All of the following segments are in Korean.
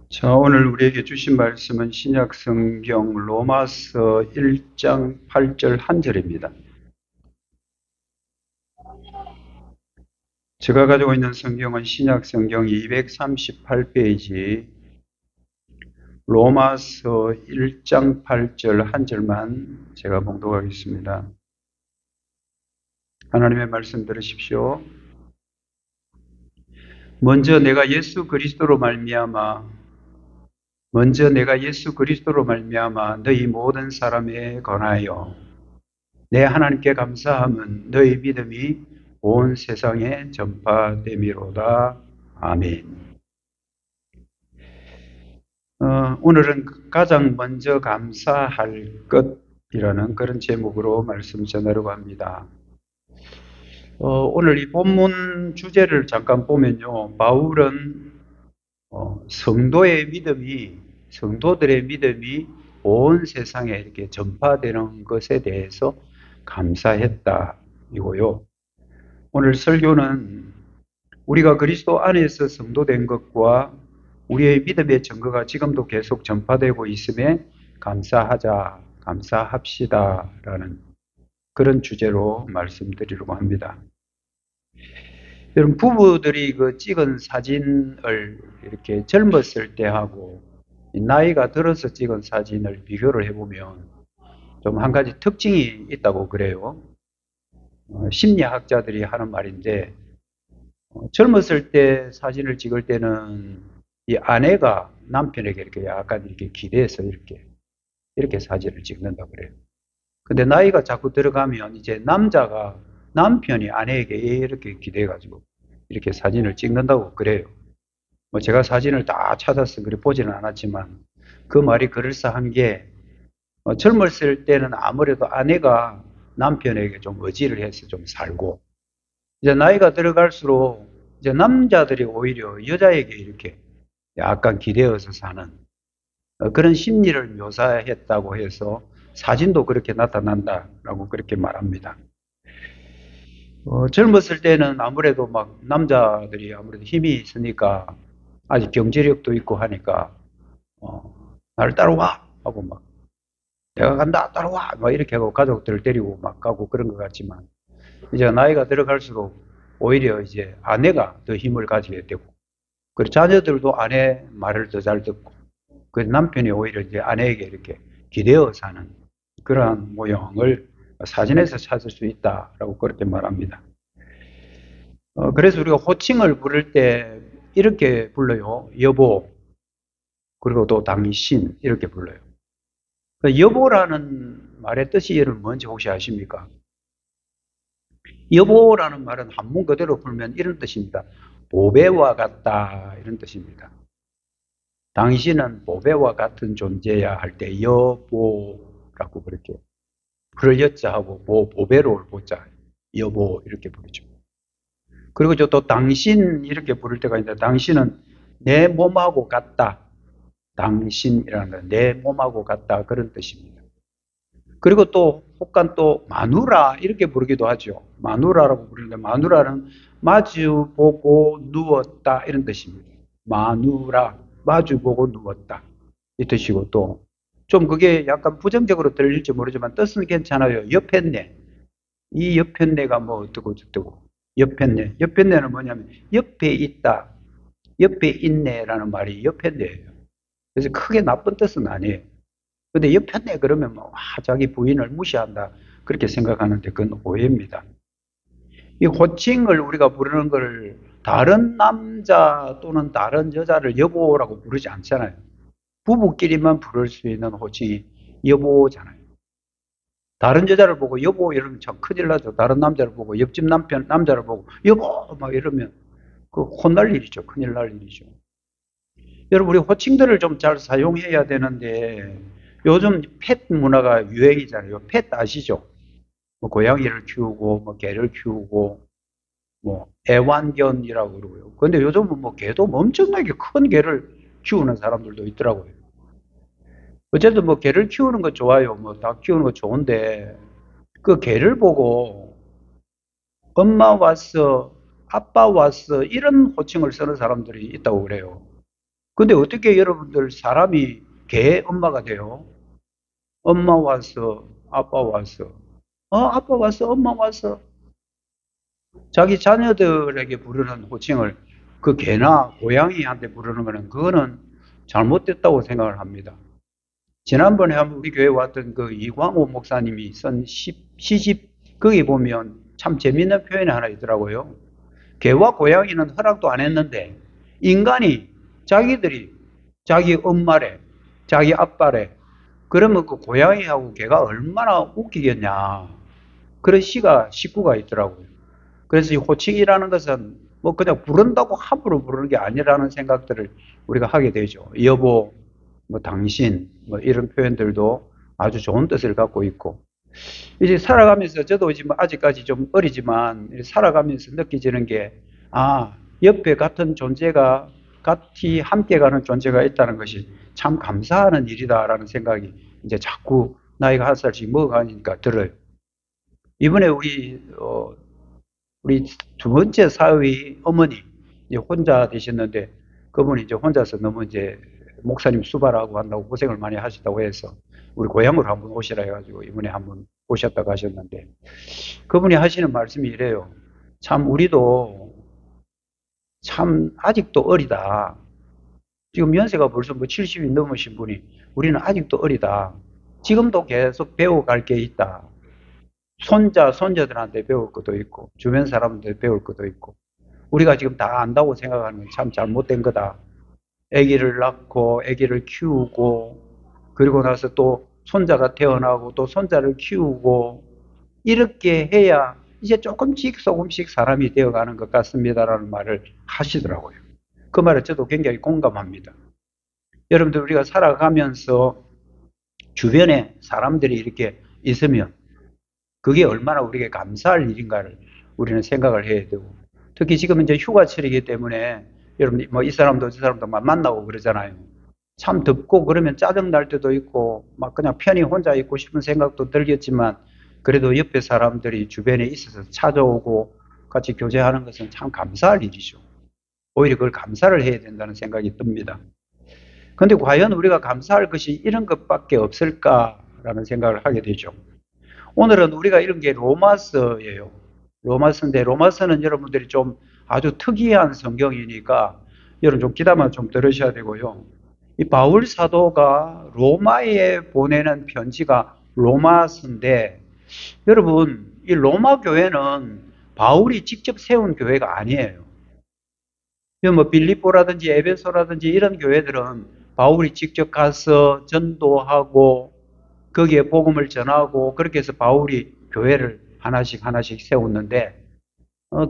자, 오늘 우리에게 주신 말씀은 신약 성경 로마서 1장 8절 한 절입니다. 제가 가지고 있는 성경은 신약 성경 238페이지 로마서 1장 8절 한 절만 제가 봉독하겠습니다. 하나님의 말씀 들으십시오. 먼저 내가 예수 그리스도로 말미암아 너희 모든 사람에 관하여 내 하나님께 감사함은 너희 믿음이 온 세상에 전파됨이로다. 아멘. 오늘은 가장 먼저 감사할 것이라는 그런 제목으로 말씀 전하려고 합니다. 오늘 이 본문 주제를 잠깐 보면요, 바울은 성도들의 믿음이 온 세상에 이렇게 전파되는 것에 대해서 감사했다 이고요. 오늘 설교는 우리가 그리스도 안에서 성도된 것과 우리의 믿음의 증거가 지금도 계속 전파되고 있음에 감사합시다 라는 그런 주제로 말씀드리려고 합니다. 여러분, 부부들이 그 찍은 사진을 이렇게 젊었을 때 하고 나이가 들어서 찍은 사진을 비교를 해보면 좀 한 가지 특징이 있다고 그래요. 심리학자들이 하는 말인데, 젊었을 때 사진을 찍을 때는 이 아내가 남편에게 이렇게 약간 이렇게 기대서 이렇게 사진을 찍는다고 그래요. 근데 나이가 자꾸 들어가면 이제 남자가 남편이 아내에게 이렇게 기대가지고 이렇게 사진을 찍는다고 그래요. 뭐 제가 사진을 다 찾아서 그래 보지는 않았지만 그 말이 그럴싸한 게, 젊었을 때는 아무래도 아내가 남편에게 좀 의지를 해서 좀 살고, 이제 나이가 들어갈수록 이제 남자들이 오히려 여자에게 이렇게 약간 기대어서 사는 그런 심리를 묘사했다고 해서 사진도 그렇게 나타난다라고 그렇게 말합니다. 젊었을 때는 아무래도 막 남자들이 아무래도 힘이 있으니까 아직 경제력도 있고 하니까 나를 따라와 하고 막 내가 간다 따라와 막 이렇게 하고 가족들을 데리고 막 가고 그런 것 같지만, 이제 나이가 들어갈수록 오히려 이제 아내가 더 힘을 가지게 되고, 그리고 자녀들도 아내 말을 더 잘 듣고, 그 남편이 오히려 이제 아내에게 이렇게 기대어 사는 그러한 모형을 사진에서 찾을 수 있다라고 그렇게 말합니다. 그래서 우리가 호칭을 부를 때 이렇게 불러요. 여보, 그리고 또 당신 이렇게 불러요. 여보라는 말의 뜻이 여러분 뭔지 혹시 아십니까? 여보라는 말은 한문 그대로 풀면 이런 뜻입니다. 보배와 같다 이런 뜻입니다. 당신은 보배와 같은 존재야 할 때 여보라고 그렇게, 그럴 여자하고 보배로 올 보자 여보 이렇게 부르죠. 그리고 또 당신 이렇게 부를 때가 있는데, 당신은 내 몸하고 같다. 당신이라는 건 내 몸하고 같다 그런 뜻입니다. 그리고 또 혹간 또 마누라 이렇게 부르기도 하죠. 마누라라고 부르는데, 마누라는 마주보고 누웠다 이런 뜻입니다. 마누라, 마주보고 누웠다 이 뜻이고, 또 좀 그게 약간 부정적으로 들릴지 모르지만 뜻은 괜찮아요. 옆했네. 이 옆했네가 뭐 어떻고 저쩌고. 옆했네는 뭐냐면 옆에 있다, 옆에 있네라는 말이 옆했네예요. 그래서 크게 나쁜 뜻은 아니에요. 근데 옆했네 그러면 뭐 자기 부인을 무시한다 그렇게 생각하는데 그건 오해입니다. 이 호칭을 우리가 부르는 걸 다른 남자 또는 다른 여자를 여보라고 부르지 않잖아요. 부부끼리만 부를 수 있는 호칭이 여보잖아요. 다른 여자를 보고 여보 이러면 참 큰일 나죠. 다른 남자를 보고, 옆집 남자를 보고 여보 막 이러면 그 혼날 일이죠. 큰일 날 일이죠. 여러분, 우리 호칭들을 좀 잘 사용해야 되는데, 요즘 펫 문화가 유행이잖아요. 펫 아시죠? 뭐 고양이를 키우고 뭐 개를 키우고 뭐 애완견이라고 그러고요. 근데 요즘은 뭐 개도 엄청나게 큰 개를 키우는 사람들도 있더라고요. 어쨌든 뭐 개를 키우는 거 좋아요. 뭐 다 키우는 거 좋은데, 그 개를 보고 엄마 왔어, 아빠 왔어, 이런 호칭을 쓰는 사람들이 있다고 그래요. 근데 어떻게 여러분들 사람이 개 엄마가 돼요? 엄마 왔어, 아빠 왔어. 아빠 왔어, 엄마 왔어. 자기 자녀들에게 부르는 호칭을 그 개나 고양이한테 부르는 거는 그거는 잘못됐다고 생각을 합니다. 지난번에 한번 우리 교회 왔던 그 이광호 목사님이 쓴 시집 거기 보면 참 재밌는 표현이 하나 있더라고요. 개와 고양이는 허락도 안 했는데 인간이 자기들이 자기 엄마래, 자기 아빠래. 그러면 그 고양이하고 개가 얼마나 웃기겠냐. 그런 식구가 있더라고요. 그래서 이 호칭이라는 것은 뭐 그냥 부른다고 함부로 부르는 게 아니라는 생각들을 우리가 하게 되죠. 여보, 뭐 당신, 뭐 이런 표현들도 아주 좋은 뜻을 갖고 있고. 이제 살아가면서 저도 지금 아직까지 좀 어리지만 살아가면서 느껴지는 게, 옆에 같은 존재가 같이 함께 가는 존재가 있다는 것이 참 감사하는 일이다라는 생각이 이제 자꾸 나이가 한 살씩 먹어가니까 들어요. 이번에 우리 두 번째 사위 어머니 이제 혼자 되셨는데 그분이 이제 혼자서 너무 이제 목사님 수발하고 한다고 고생을 많이 하시다고 해서 우리 고향으로 한번 오시라 해가지고 이번에 한번 오셨다고 하셨는데 그분이 하시는 말씀이 이래요. 참 우리도 참 아직도 어리다. 지금 연세가 벌써 뭐 70이 넘으신 분이 우리는 아직도 어리다. 지금도 계속 배워갈 게 있다. 손자들한테 배울 것도 있고, 주변 사람한테 배울 것도 있고, 우리가 지금 다 안다고 생각하는 건 참 잘못된 거다. 아기를 낳고, 아기를 키우고, 그리고 나서 또 손자가 태어나고, 또 손자를 키우고, 이렇게 해야 이제 조금씩 사람이 되어가는 것 같습니다라는 말을 하시더라고요. 그 말에 저도 굉장히 공감합니다. 여러분들 우리가 살아가면서 주변에 사람들이 이렇게 있으면 그게 얼마나 우리에게 감사할 일인가를 우리는 생각을 해야 되고 특히 지금 이제 휴가철이기 때문에 여러분 뭐 이 사람도 저 사람도 막 만나고 그러잖아요. 참 덥고 그러면 짜증 날 때도 있고 막 그냥 편히 혼자 있고 싶은 생각도 들겠지만 그래도 옆에 사람들이 주변에 있어서 찾아오고 같이 교제하는 것은 참 감사할 일이죠. 오히려 그걸 감사를 해야 된다는 생각이 듭니다. 그런데 과연 우리가 감사할 것이 이런 것밖에 없을까라는 생각을 하게 되죠. 오늘은 우리가 읽은 게 로마서예요. 로마서인데 로마서는 여러분들이 좀 아주 특이한 성경이니까 여러분 좀 기다만 좀 들으셔야 되고요. 이 바울 사도가 로마에 보내는 편지가 로마서인데 여러분 이 로마 교회는 바울이 직접 세운 교회가 아니에요. 뭐 빌립보라든지 에베소라든지 이런 교회들은 바울이 직접 가서 전도하고 거기에 복음을 전하고 그렇게 해서 바울이 교회를 하나씩 세웠는데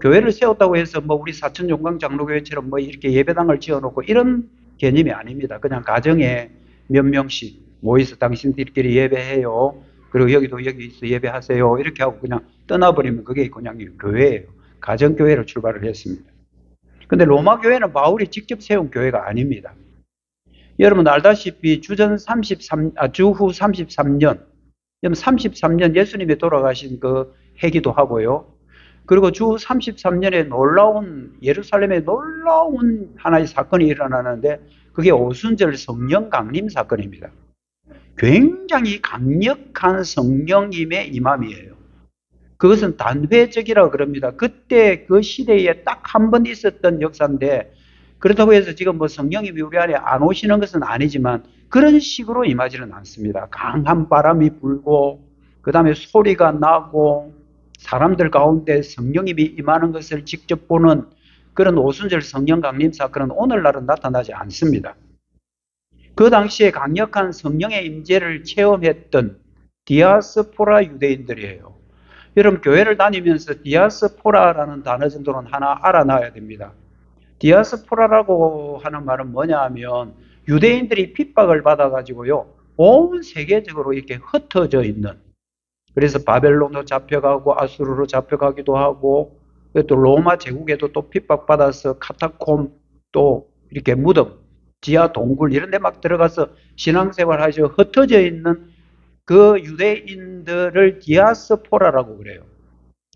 교회를 세웠다고 해서 뭐 우리 사천종강 장로교회처럼 뭐 이렇게 예배당을 지어놓고 이런 개념이 아닙니다. 그냥 가정에 몇 명씩 모여서 당신들끼리 예배해요. 그리고 여기도 여기서 예배하세요. 이렇게 하고 그냥 떠나버리면 그게 그냥 교회예요. 가정교회로 출발을 했습니다. 근데 로마 교회는 바울이 직접 세운 교회가 아닙니다. 여러분 알다시피 주후 33년, 33년 예수님이 돌아가신 그 해기도 하고요. 그리고 주후 33년에 예루살렘에 놀라운 하나의 사건이 일어나는데 그게 오순절 성령 강림 사건입니다. 굉장히 강력한 성령님의 임함이에요. 그것은 단회적이라고 그럽니다. 그때 그 시대에 딱 한 번 있었던 역사인데 그렇다고 해서 지금 뭐 성령님이 우리 안에 안 오시는 것은 아니지만 그런 식으로 임하지는 않습니다. 강한 바람이 불고 그 다음에 소리가 나고 사람들 가운데 성령님이 임하는 것을 직접 보는 그런 오순절 성령 강림 사건은 오늘날은 나타나지 않습니다. 그 당시에 강력한 성령의 임재를 체험했던 디아스포라 유대인들이에요. 여러분 교회를 다니면서 디아스포라라는 단어 정도는 하나 알아놔야 됩니다. 디아스포라라고 하는 말은 뭐냐 하면 유대인들이 핍박을 받아가지고요. 온 세계적으로 이렇게 흩어져 있는 그래서 바벨론으로 잡혀가고 아수르로 잡혀가기도 하고 또 로마 제국에도 또 핍박받아서 카타콤 또 이렇게 무덤 지하 동굴 이런 데 막 들어가서 신앙생활하셔 흩어져 있는 그 유대인들을 디아스포라라고 그래요.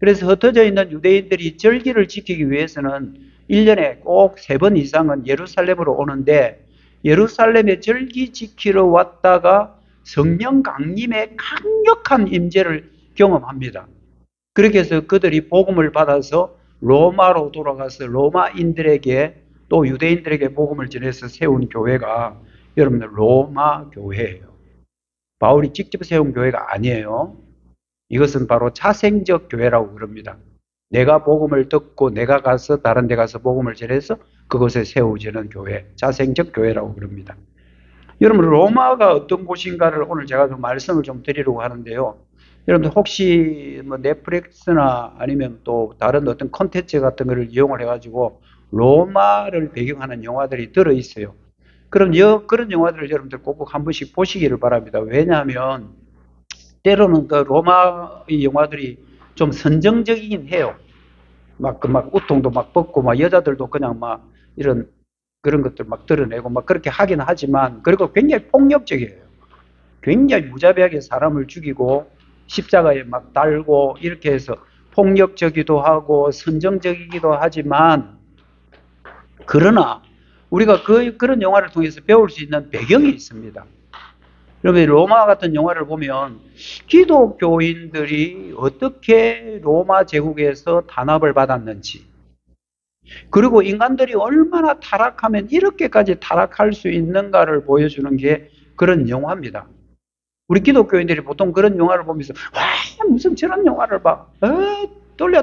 그래서 흩어져 있는 유대인들이 절기를 지키기 위해서는 1년에 꼭 3번 이상은 예루살렘으로 오는데, 예루살렘에 절기 지키러 왔다가 성령 강림의 강력한 임재를 경험합니다. 그렇게 해서 그들이 복음을 받아서 로마로 돌아가서 로마인들에게 또 유대인들에게 복음을 전해서 세운 교회가 여러분들 로마 교회예요. 바울이 직접 세운 교회가 아니에요. 이것은 바로 자생적 교회라고 그럽니다. 내가 복음을 듣고 내가 가서 다른 데 가서 복음을 전해서 그곳에 세워지는 교회, 자생적 교회라고 그럽니다. 여러분, 로마가 어떤 곳인가를 오늘 제가 좀 말씀을 좀 드리려고 하는데요. 여러분들 혹시 뭐 넷플릭스나 아니면 또 다른 어떤 콘텐츠 같은 거를 이용을 해가지고 로마를 배경하는 영화들이 들어있어요. 그럼 그런 영화들을 여러분들 꼭 한 번씩 보시기를 바랍니다. 왜냐하면 때로는 그 로마의 영화들이 좀 선정적이긴 해요. 막 우통도 막 벗고, 막 여자들도 그냥 막 이런 그런 것들 막 드러내고 막 그렇게 하긴 하지만, 그리고 굉장히 폭력적이에요. 굉장히 무자비하게 사람을 죽이고 십자가에 막 달고 이렇게 해서 폭력적이기도 하고 선정적이기도 하지만, 그러나 우리가 그런 영화를 통해서 배울 수 있는 배경이 있습니다. 여러분, 로마 같은 영화를 보면 기독교인들이 어떻게 로마 제국에서 단합을 받았는지, 그리고 인간들이 얼마나 타락하면 이렇게까지 타락할 수 있는가를 보여주는 게 그런 영화입니다. 우리 기독교인들이 보통 그런 영화를 보면서 와, 무슨 저런 영화를 봐, 돌려.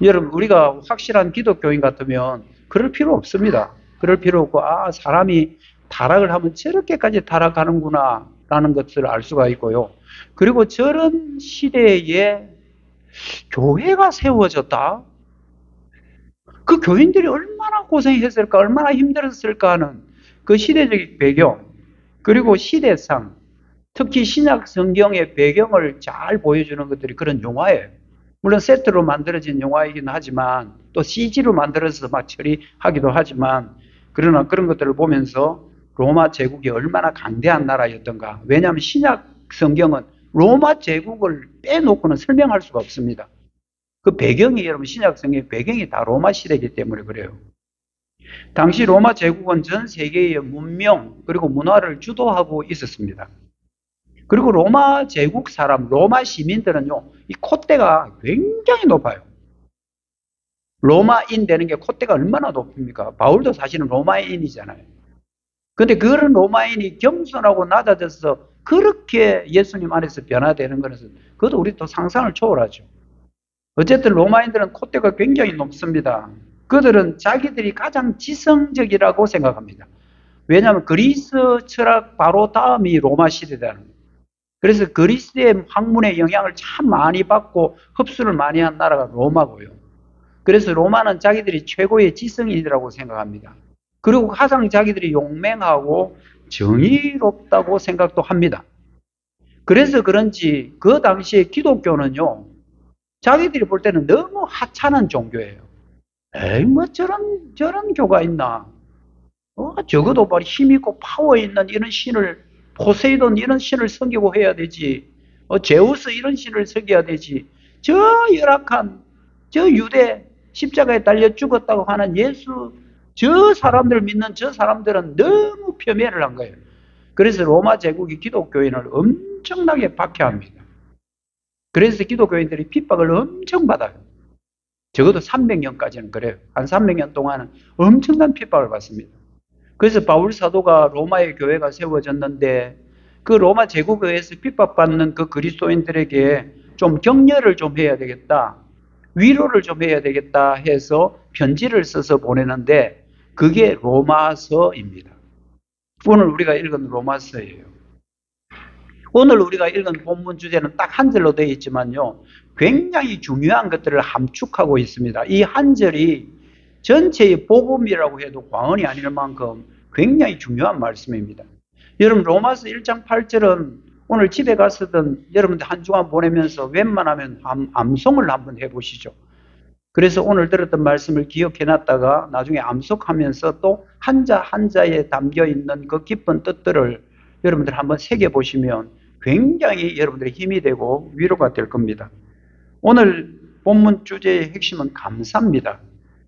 여러분, 우리가 확실한 기독교인 같으면 그럴 필요 없습니다. 그럴 필요 없고, 사람이 타락을 하면 저렇게까지 타락하는구나 라는 것을 알 수가 있고요. 그리고 저런 시대에 교회가 세워졌다? 그 교인들이 얼마나 고생했을까, 얼마나 힘들었을까 하는 그 시대적 배경, 그리고 시대상, 특히 신약 성경의 배경을 잘 보여주는 것들이 그런 영화예요. 물론 세트로 만들어진 영화이긴 하지만, 또 CG로 만들어서 막 처리하기도 하지만, 그러나 그런 것들을 보면서 로마 제국이 얼마나 강대한 나라였던가. 왜냐하면 신약 성경은 로마 제국을 빼놓고는 설명할 수가 없습니다. 그 배경이, 여러분, 신약 성경의 배경이 다 로마 시대이기 때문에 그래요. 당시 로마 제국은 전 세계의 문명 그리고 문화를 주도하고 있었습니다. 그리고 로마 제국 사람, 로마 시민들은요, 이 콧대가 굉장히 높아요. 로마인 되는 게 콧대가 얼마나 높습니까? 바울도 사실은 로마인이잖아요. 근데 그런 로마인이 겸손하고 낮아져서 그렇게 예수님 안에서 변화되는 것은, 그것도 우리 또 상상을 초월하죠. 어쨌든 로마인들은 콧대가 굉장히 높습니다. 그들은 자기들이 가장 지성적이라고 생각합니다. 왜냐하면 그리스 철학 바로 다음이 로마 시대라는 거예요. 그래서 그리스의 학문의 영향을 참 많이 받고 흡수를 많이 한 나라가 로마고요. 그래서 로마는 자기들이 최고의 지성인이라고 생각합니다. 그리고 가장 자기들이 용맹하고 정의롭다고 생각도 합니다. 그래서 그런지 그 당시에 기독교는요, 자기들이 볼 때는 너무 하찮은 종교예요. 에이, 뭐 저런 교가 있나? 적어도 뭐 힘있고 파워 있는 이런 신을, 포세이돈 이런 신을 섬기고 해야 되지. 제우스 이런 신을 섬겨야 되지. 저 열악한, 저 유대 십자가에 달려 죽었다고 하는 예수, 저 사람들 믿는 저 사람들은 너무 폄훼를 한 거예요. 그래서 로마 제국이 기독교인을 엄청나게 박해합니다. 그래서 기독교인들이 핍박을 엄청 받아요. 적어도 300년까지는 그래요. 한 300년 동안은 엄청난 핍박을 받습니다. 그래서 바울 사도가 로마의 교회가 세워졌는데, 그 로마 제국에서 핍박받는 그 그리스도인들에게 좀 격려를 좀 해야 되겠다, 위로를 좀 해야 되겠다 해서 편지를 써서 보내는데, 그게 로마서입니다. 오늘 우리가 읽은 로마서예요. 오늘 우리가 읽은 본문 주제는 딱 한 절로 되어 있지만요, 굉장히 중요한 것들을 함축하고 있습니다. 이 한 절이 전체의 복음이라고 해도 과언이 아닐 만큼 굉장히 중요한 말씀입니다. 여러분, 로마서 1장 8절은 오늘 집에 가서든 여러분들 한 주간 보내면서 웬만하면 암송을 한번 해보시죠. 그래서 오늘 들었던 말씀을 기억해놨다가 나중에 암송하면서 또 한자 한자에 담겨있는 그 깊은 뜻들을 여러분들 한번 새겨보시면 굉장히 여러분들의 힘이 되고 위로가 될 겁니다. 오늘 본문 주제의 핵심은 감사입니다.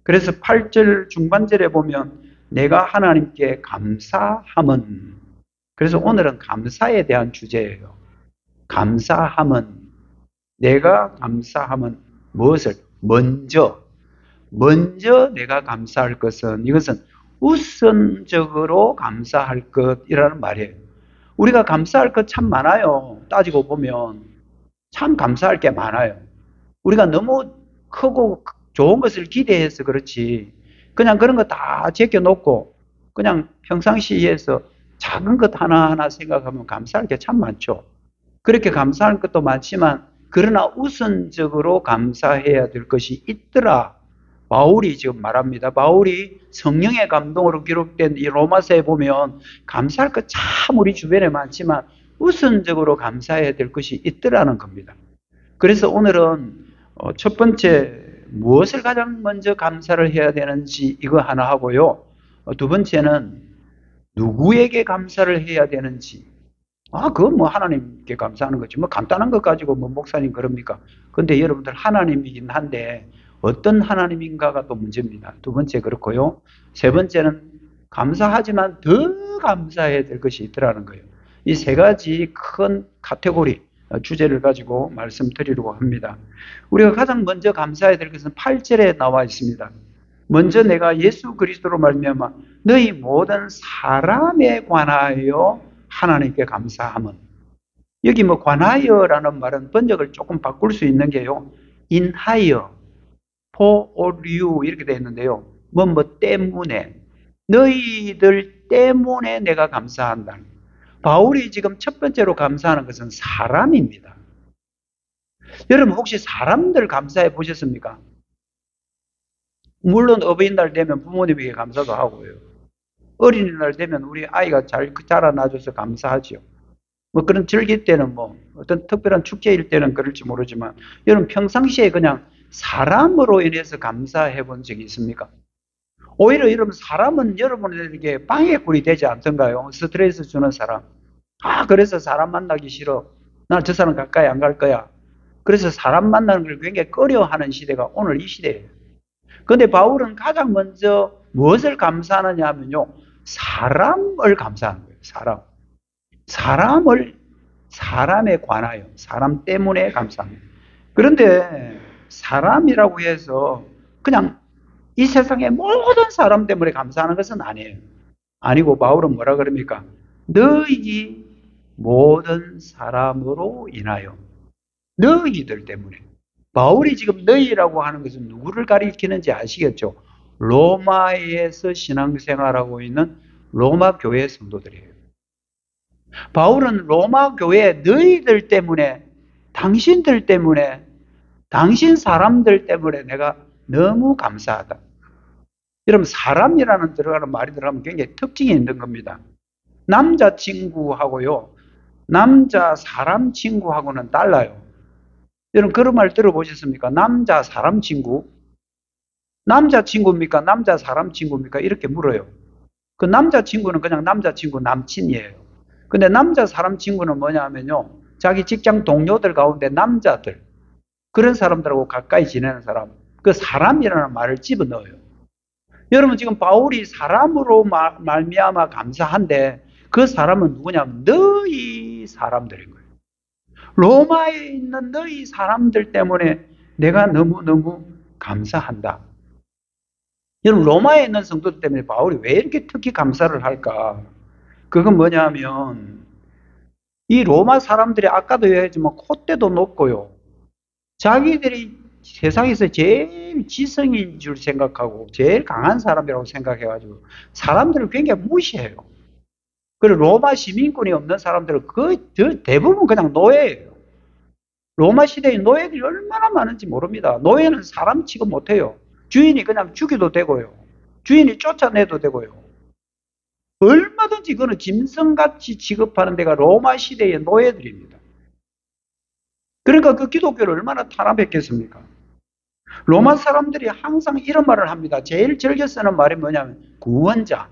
그래서 8절 중반절에 보면 내가 하나님께 감사함은, 그래서 오늘은 감사에 대한 주제예요. 감사함은, 내가 감사함은 무엇을? 먼저 내가 감사할 것은, 이것은 우선적으로 감사할 것이라는 말이에요. 우리가 감사할 것 참 많아요. 따지고 보면 참 감사할 게 많아요. 우리가 너무 크고 좋은 것을 기대해서 그렇지, 그냥 그런 거 다 제껴놓고 그냥 평상시에서 작은 것 하나하나 생각하면 감사할 게 참 많죠. 그렇게 감사할 것도 많지만 그러나 우선적으로 감사해야 될 것이 있더라. 바울이 지금 말합니다. 바울이 성령의 감동으로 기록된 이 로마서에 보면 감사할 것 참 우리 주변에 많지만 우선적으로 감사해야 될 것이 있더라는 겁니다. 그래서 오늘은 첫 번째, 무엇을 가장 먼저 감사를 해야 되는지 이거 하나 하고요. 두 번째는 누구에게 감사를 해야 되는지. 그건 뭐 하나님께 감사하는 거지. 뭐 간단한 것 가지고 뭐 목사님 그럽니까? 근데 여러분들 하나님이긴 한데 어떤 하나님인가가 또 문제입니다. 두 번째 그렇고요. 세 번째는 감사하지만 더 감사해야 될 것이 있더라는 거예요. 이 세 가지 큰 카테고리, 주제를 가지고 말씀드리려고 합니다. 우리가 가장 먼저 감사해야 될 것은 8절에 나와 있습니다. 먼저 내가 예수 그리스도로 말미암아 너희 모든 사람에 관하여 하나님께 감사함은, 여기 뭐 관하여라는 말은 번역을 조금 바꿀 수 있는 게요, 인하여, for or you 이렇게 되어 있는데요, 뭐 때문에, 너희들 때문에 내가 감사한다. 바울이 지금 첫 번째로 감사하는 것은 사람입니다. 여러분 혹시 사람들 감사해 보셨습니까? 물론 어버이날 되면 부모님에게 감사도 하고요. 어린이날 되면 우리 아이가 잘 자라나줘서 감사하죠. 뭐 그런 절기 때는 뭐 어떤 특별한 축제일 때는 그럴지 모르지만 여러분 평상시에 그냥 사람으로 인해서 감사해 본 적이 있습니까? 오히려 여러분 사람은 여러분에게 방해꾼이 되지 않던가요? 스트레스 주는 사람. 그래서 사람 만나기 싫어. 난 저 사람 가까이 안 갈 거야. 그래서 사람 만나는 걸 굉장히 꺼려하는 시대가 오늘 이 시대예요. 그런데 바울은 가장 먼저 무엇을 감사하느냐 하면요, 사람을 감사하는 거예요. 사람에 관하여, 사람 때문에 감사합니다. 그런데 사람이라고 해서 그냥 이 세상의 모든 사람 때문에 감사하는 것은 아니에요. 아니고 바울은 뭐라 그럽니까? 너희 모든 사람으로 인하여, 너희들 때문에. 바울이 지금 너희라고 하는 것은 누구를 가리키는지 아시겠죠? 로마에서 신앙생활하고 있는 로마 교회 성도들이에요. 바울은 로마 교회 너희들 때문에, 당신들 때문에, 당신 사람들 때문에 내가 너무 감사하다. 여러분 사람이라는 들어가는 말이 들어가면 굉장히 특징이 있는 겁니다. 남자친구하고요, 남자 사람 친구하고는 달라요. 여러분 그런 말 들어보셨습니까? 남자 사람 친구? 남자친구입니까? 남자 사람 친구입니까? 이렇게 물어요. 그 남자친구는 그냥 남자친구 남친이에요. 근데 남자 사람 친구는 뭐냐 하면요, 자기 직장 동료들 가운데 남자들, 그런 사람들하고 가까이 지내는 사람, 그 사람이라는 말을 집어넣어요. 여러분 지금 바울이 사람으로 말미암아 감사한데 그 사람은 누구냐면 너희 사람들인 거예요. 로마에 있는 너희 사람들 때문에 내가 너무너무 감사한다. 여러분 로마에 있는 성도들 때문에 바울이 왜 이렇게 특히 감사를 할까? 그건 뭐냐면 이 로마 사람들이 아까도 얘기했지만 콧대도 높고요, 자기들이 세상에서 제일 지성인 줄 생각하고 제일 강한 사람이라고 생각해가지고 사람들을 굉장히 무시해요. 그리고 로마 시민권이 없는 사람들은 대부분 그냥 노예예요. 로마 시대의 노예들이 얼마나 많은지 모릅니다. 노예는 사람 취급 못해요. 주인이 그냥 죽여도 되고요, 주인이 쫓아내도 되고요. 얼마든지 그거는 짐승같이 취급하는 데가 로마 시대의 노예들입니다. 그러니까 그 기독교를 얼마나 탄압했겠습니까? 로마 사람들이 항상 이런 말을 합니다. 제일 즐겨 쓰는 말이 뭐냐면 구원자.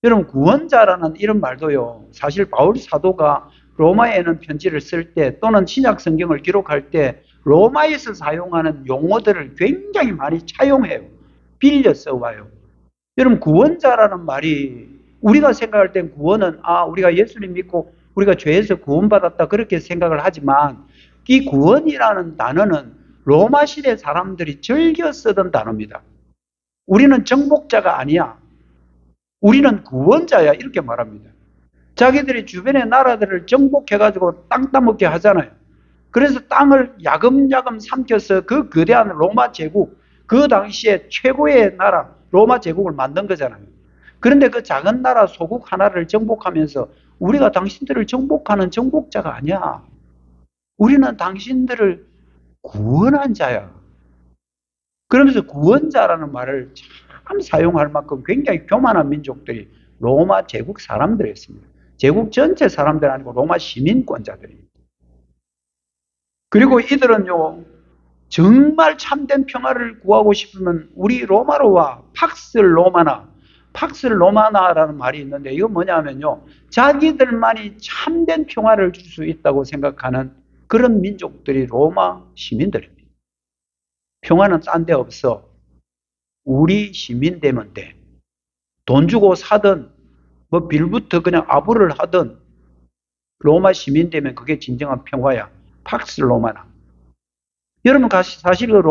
여러분 구원자라는 이런 말도요, 사실 바울 사도가 로마에는 편지를 쓸 때 또는 신약 성경을 기록할 때 로마에서 사용하는 용어들을 굉장히 많이 차용해요. 빌려 써와요. 여러분, 구원자라는 말이 우리가 생각할 땐 구원은 우리가 예수님 믿고 우리가 죄에서 구원받았다 그렇게 생각을 하지만 이 구원이라는 단어는 로마 시대 사람들이 즐겨 쓰던 단어입니다. 우리는 정복자가 아니야. 우리는 구원자야. 이렇게 말합니다. 자기들이 주변의 나라들을 정복해가지고 땅 따먹게 하잖아요. 그래서 땅을 야금야금 삼켜서 그 거대한 로마 제국, 그 당시에 최고의 나라 로마 제국을 만든 거잖아요. 그런데 그 작은 나라 소국 하나를 정복하면서 우리가 당신들을 정복하는 정복자가 아니야. 우리는 당신들을 구원한 자야. 그러면서 구원자라는 말을 참 사용할 만큼 굉장히 교만한 민족들이 로마 제국 사람들이었습니다. 제국 전체 사람들 아니고 로마 시민권자들입니다. 그리고 이들은요, 정말 참된 평화를 구하고 싶으면 우리 로마로 와. 팍스 로마나라는 말이 있는데 이거 뭐냐면요, 자기들만이 참된 평화를 줄 수 있다고 생각하는 그런 민족들이 로마 시민들입니다. 평화는 딴 데 없어. 우리 시민 되면 돼. 돈 주고 사든 뭐 빌부터 그냥 아부를 하든 로마 시민 되면 그게 진정한 평화야. 팍스 로마나. 여러분, 사실 그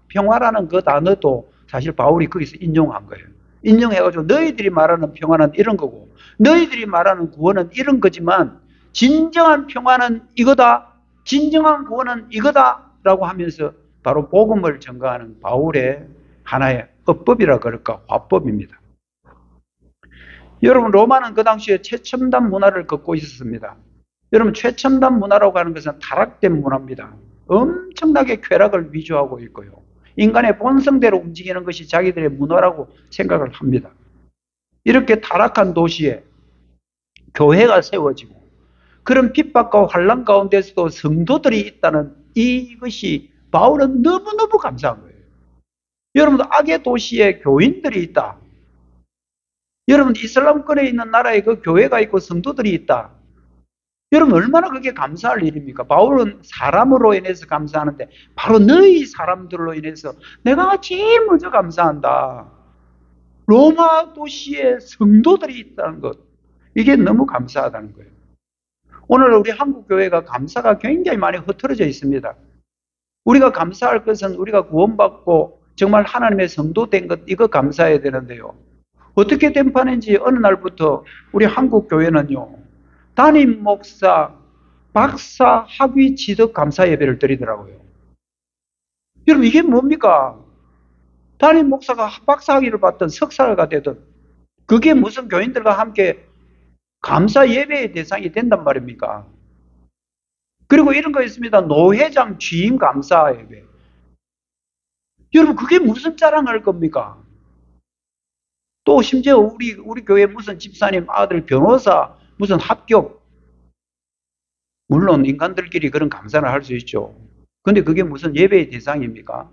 평화라는 그 단어도 사실 바울이 거기서 인용한 거예요. 인용해가지고 너희들이 말하는 평화는 이런 거고 너희들이 말하는 구원은 이런 거지만 진정한 평화는 이거다. 진정한 구원은 이거다. 라고 하면서 바로 복음을 전가하는 바울의 하나의 어법이라 그럴까, 화법입니다. 여러분, 로마는 그 당시에 최첨단 문화를 갖고 있었습니다. 여러분, 최첨단 문화라고 하는 것은 타락된 문화입니다. 엄청나게 쾌락을 위주하고 있고요. 인간의 본성대로 움직이는 것이 자기들의 문화라고 생각을 합니다. 이렇게 타락한 도시에 교회가 세워지고 그런 핍박과 환난 가운데서도 성도들이 있다는 이것이 바울은 너무너무 감사한 거예요. 여러분, 악의 도시에 교인들이 있다. 여러분, 이슬람권에 있는 나라에 그 교회가 있고 성도들이 있다. 여러분, 얼마나 그게 감사할 일입니까? 바울은 사람으로 인해서 감사하는데 바로 너희 사람들로 인해서 내가 제일 먼저 감사한다. 로마 도시에 성도들이 있다는 것, 이게 너무 감사하다는 거예요. 오늘 우리 한국 교회가 감사가 굉장히 많이 흐트러져 있습니다. 우리가 감사할 것은 우리가 구원받고 정말 하나님의 성도 된 것, 이거 감사해야 되는데요. 어떻게 된 판인지 어느 날부터 우리 한국 교회는요, 담임 목사, 박사, 학위 취득 감사 예배를 드리더라고요. 여러분, 이게 뭡니까? 담임 목사가 박사 학위를 받든 석사가 되든 그게 무슨 교인들과 함께 감사 예배의 대상이 된단 말입니까? 그리고 이런 거 있습니다. 노회장 취임 감사 예배. 여러분, 그게 무슨 자랑할 겁니까? 또 심지어 우리 교회 무슨 집사님 아들 변호사 무슨 합격. 물론 인간들끼리 그런 감사를 할 수 있죠. 근데 그게 무슨 예배의 대상입니까?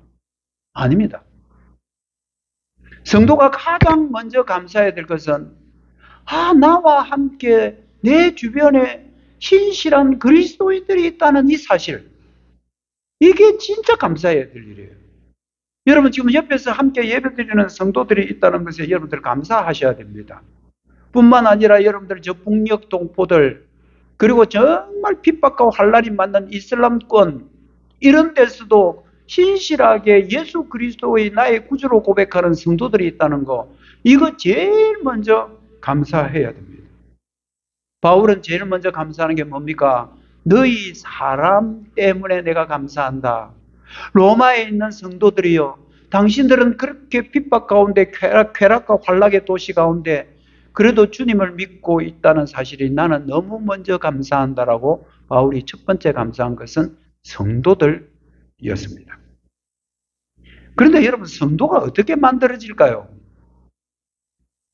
아닙니다. 성도가 가장 먼저 감사해야 될 것은 나와 함께 내 주변에 신실한 그리스도인들이 있다는 이 사실. 이게 진짜 감사해야 될 일이에요. 여러분, 지금 옆에서 함께 예배드리는 성도들이 있다는 것에 여러분들 감사하셔야 됩니다. 뿐만 아니라 여러분들 저 북녘 동포들, 그리고 정말 핍박과 환난이 맞는 이슬람권, 이런 데서도 신실하게 예수 그리스도의 나의 구주로 고백하는 성도들이 있다는 거, 이거 제일 먼저 감사해야 됩니다. 바울은 제일 먼저 감사하는 게 뭡니까? 너희 사람 때문에 내가 감사한다. 로마에 있는 성도들이요, 당신들은 그렇게 핍박 가운데 쾌락과 환락의 도시 가운데 그래도 주님을 믿고 있다는 사실이 나는 너무 먼저 감사한다라고 바울이 첫 번째 감사한 것은 성도들이었습니다. 그런데 여러분, 성도가 어떻게 만들어질까요?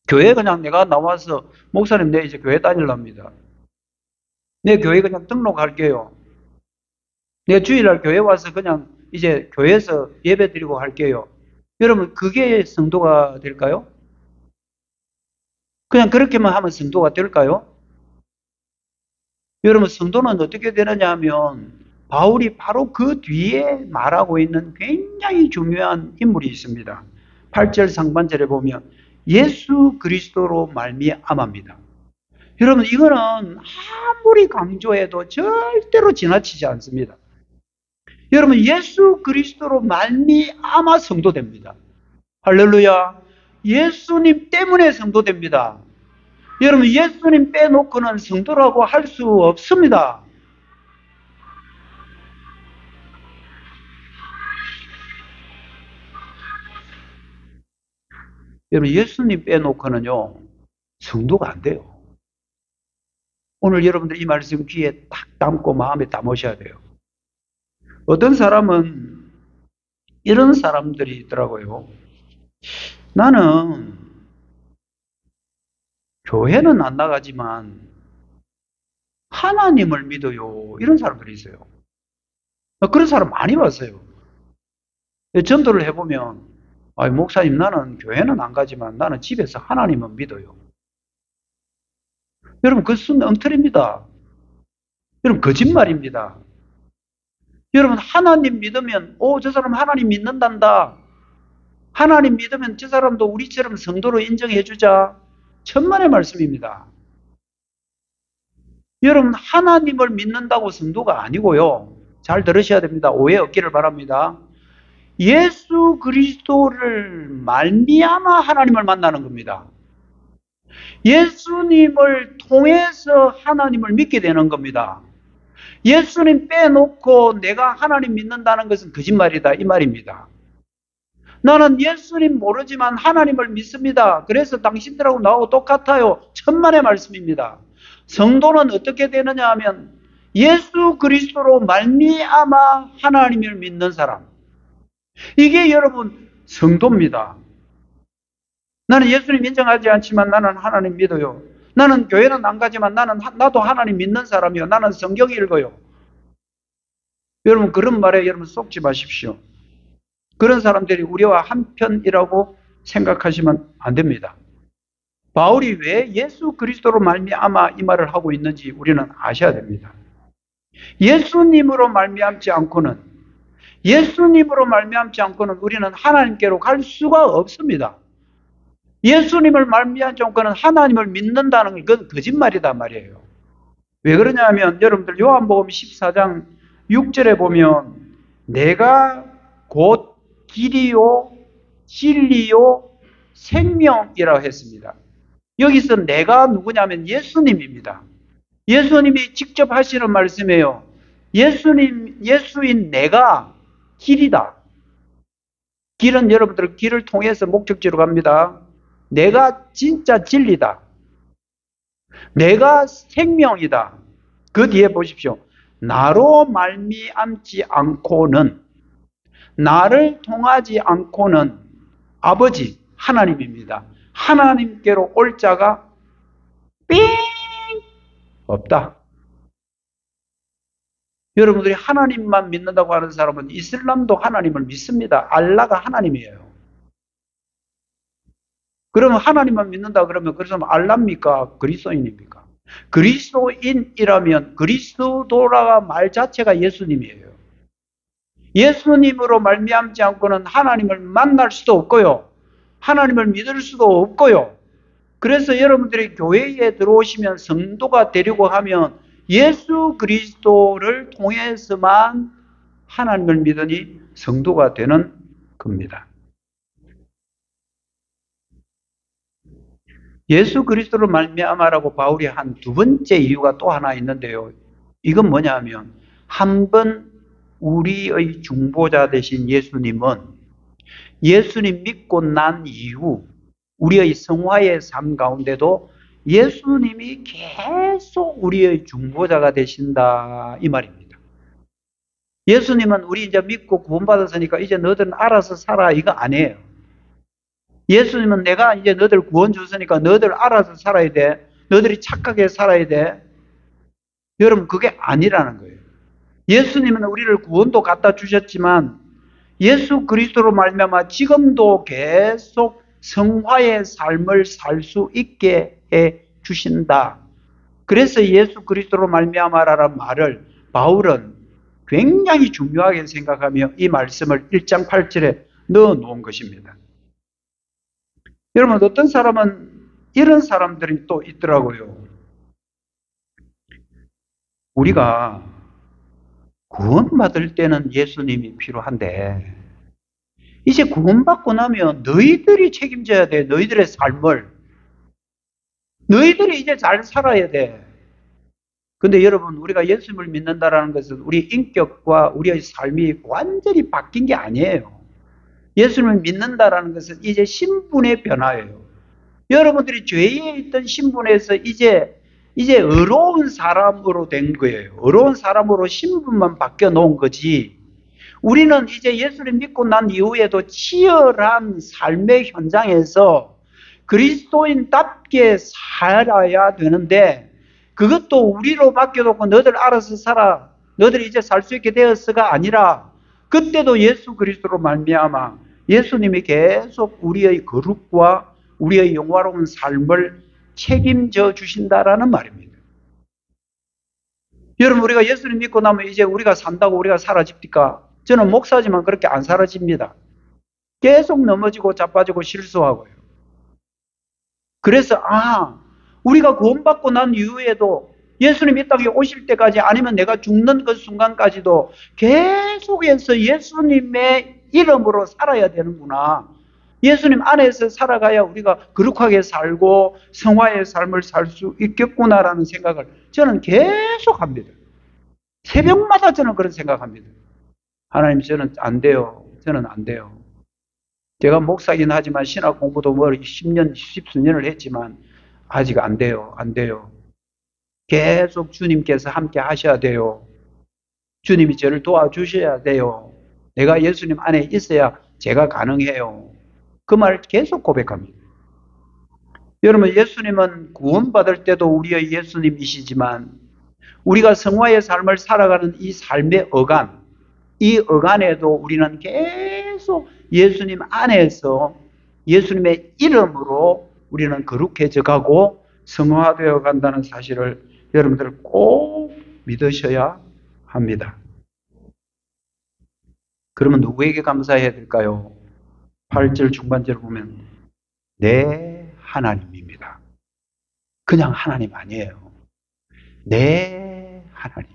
교회 그냥 내가 나와서 목사님 내 이제 교회 다닐랍니다. 내 교회 그냥 등록할게요. 내 주일날 교회 와서 그냥 이제 교회에서 예배 드리고 할게요. 여러분, 그게 성도가 될까요? 그냥 그렇게만 하면 성도가 될까요? 여러분, 성도는 어떻게 되느냐 하면 바울이 바로 그 뒤에 말하고 있는 굉장히 중요한 인물이 있습니다. 8절 상반절에 보면 예수 그리스도로 말미암아입니다. 여러분, 이거는 아무리 강조해도 절대로 지나치지 않습니다. 여러분, 예수 그리스도로 말미암아 성도됩니다. 할렐루야. 예수님 때문에 성도됩니다. 여러분, 예수님 빼놓고는 성도라고 할 수 없습니다. 여러분, 예수님 빼놓고는요, 성도가 안 돼요. 오늘 여러분들 이 말씀 귀에 딱 담고 마음에 담으셔야 돼요. 어떤 사람은 이런 사람들이 있더라고요. 나는 교회는 안 나가지만 하나님을 믿어요. 이런 사람들이 있어요. 그런 사람 많이 봤어요. 전도를 해보면, 목사님, 나는 교회는 안 가지만 나는 집에서 하나님은 믿어요. 여러분, 그것은 엉터리입니다. 여러분, 거짓말입니다. 여러분, 하나님 믿으면, 저 사람 하나님 믿는단다. 하나님 믿으면 저 사람도 우리처럼 성도로 인정해주자. 천만의 말씀입니다. 여러분, 하나님을 믿는다고 성도가 아니고요. 잘 들으셔야 됩니다. 오해 없기를 바랍니다. 예수 그리스도를 말미암아 하나님을 만나는 겁니다. 예수님을 통해서 하나님을 믿게 되는 겁니다. 예수님 빼놓고 내가 하나님 믿는다는 것은 거짓말이다, 이 말입니다. 나는 예수님 모르지만 하나님을 믿습니다. 그래서 당신들하고 나하고 똑같아요. 천만의 말씀입니다. 성도는 어떻게 되느냐 하면 예수 그리스도로 말미암아 하나님을 믿는 사람. 이게 여러분 성도입니다. 나는 예수님 인정하지 않지만 나는 하나님 믿어요. 나는 교회는 안 가지만 나도 하나님 믿는 사람이요. 나는 성경 읽어요. 여러분, 그런 말에 여러분 속지 마십시오. 그런 사람들이 우리와 한편이라고 생각하시면 안 됩니다. 바울이 왜 예수 그리스도로 말미암아 이 말을 하고 있는지 우리는 아셔야 됩니다. 예수님으로 말미암지 않고는 우리는 하나님께로 갈 수가 없습니다. 예수님을 말미암지 않고는 하나님을 믿는다는 건 거짓말이다 말이에요. 왜 그러냐면 여러분들 요한복음 14장 6절에 보면 내가 곧 길이요 진리요 생명이라고 했습니다. 여기서 내가 누구냐면 예수님입니다. 예수님이 직접 하시는 말씀이에요. 예수인 내가 길이다. 길은 여러분들 길을 통해서 목적지로 갑니다. 내가 진짜 진리다. 내가 생명이다. 그 뒤에 보십시오. 나로 말미암지 않고는, 나를 통하지 않고는 아버지 하나님입니다. 하나님께로 올 자가 삥 없다. 여러분들이 하나님만 믿는다고 하는 사람은 이슬람도 하나님을 믿습니다. 알라가 하나님이에요. 그러면 하나님만 믿는다 그러면 그 사람은 알라입니까? 그리스도인입니까? 그리스도인이라면 그리스도라가 말 자체가 예수님이에요. 예수님으로 말미암지 않고는 하나님을 만날 수도 없고요. 하나님을 믿을 수도 없고요. 그래서 여러분들이 교회에 들어오시면 성도가 되려고 하면 예수 그리스도를 통해서만 하나님을 믿으니 성도가 되는 겁니다. 예수 그리스도를 말미암아라고 바울이 한 두 번째 이유가 또 하나 있는데요. 이건 뭐냐면 한 번 우리의 중보자 되신 예수님은 예수님 믿고 난 이후 우리의 성화의 삶 가운데도 예수님이 계속 우리의 중보자가 되신다 이 말입니다. 예수님은 우리 이제 믿고 구원받았으니까 이제 너희들은 알아서 살아 이거 아니에요. 예수님은 내가 이제 너희들 구원 줬으니까 너희들 알아서 살아야 돼. 너희들이 착하게 살아야 돼. 여러분 그게 아니라는 거예요. 예수님은 우리를 구원도 갖다 주셨지만 예수 그리스도로 말미암아 지금도 계속 성화의 삶을 살 수 있게 해 주신다. 그래서 예수 그리스도로 말미암아라는 말을 바울은 굉장히 중요하게 생각하며 이 말씀을 1장 8절에 넣어 놓은 것입니다. 여러분, 어떤 사람은 이런 사람들이 또 있더라고요. 우리가 구원받을 때는 예수님이 필요한데 이제 구원받고 나면 너희들이 책임져야 돼. 너희들의 삶을. 너희들이 이제 잘 살아야 돼. 근데 여러분, 우리가 예수님을 믿는다는 것은 우리 인격과 우리의 삶이 완전히 바뀐 게 아니에요. 예수님을 믿는다는 것은 이제 신분의 변화예요. 여러분들이 죄에 있던 신분에서 이제 의로운 사람으로 된 거예요. 의로운 사람으로 신분만 바뀌어 놓은 거지. 우리는 이제 예수를 믿고 난 이후에도 치열한 삶의 현장에서 그리스도인답게 살아야 되는데 그것도 우리로 맡겨놓고 너들 알아서 살아. 너들이 이제 살 수 있게 되었어가 아니라 그때도 예수 그리스도로 말미암아 예수님이 계속 우리의 거룩과 우리의 영화로운 삶을 책임져 주신다라는 말입니다. 여러분, 우리가 예수님 믿고 나면 이제 우리가 산다고 우리가 사라집니까? 저는 목사지만 그렇게 안 사라집니다. 계속 넘어지고 자빠지고 실수하고요. 그래서 우리가 구원받고 난 이후에도 예수님 이 땅에 오실 때까지 아니면 내가 죽는 그 순간까지도 계속해서 예수님의 이름으로 살아야 되는구나. 예수님 안에서 살아가야 우리가 거룩하게 살고 성화의 삶을 살 수 있겠구나라는 생각을 저는 계속 합니다. 새벽마다 저는 그런 생각합니다. 하나님, 저는 안 돼요. 저는 안 돼요. 제가 목사긴 하지만 신학 공부도 10년, 10수년을 했지만 아직 안 돼요. 안 돼요. 계속 주님께서 함께 하셔야 돼요. 주님이 저를 도와주셔야 돼요. 내가 예수님 안에 있어야 제가 가능해요. 그 말을 계속 고백합니다. 여러분, 예수님은 구원받을 때도 우리의 예수님이시지만 우리가 성화의 삶을 살아가는 이 삶의 어간, 이 어간에도 우리는 계속 예수님 안에서 예수님의 이름으로 우리는 거룩해져 가고 성화되어 간다는 사실을 여러분들 꼭 믿으셔야 합니다. 그러면 누구에게 감사해야 될까요? 8절 중반절 보면 내 하나님입니다. 그냥 하나님 아니에요. 내 하나님.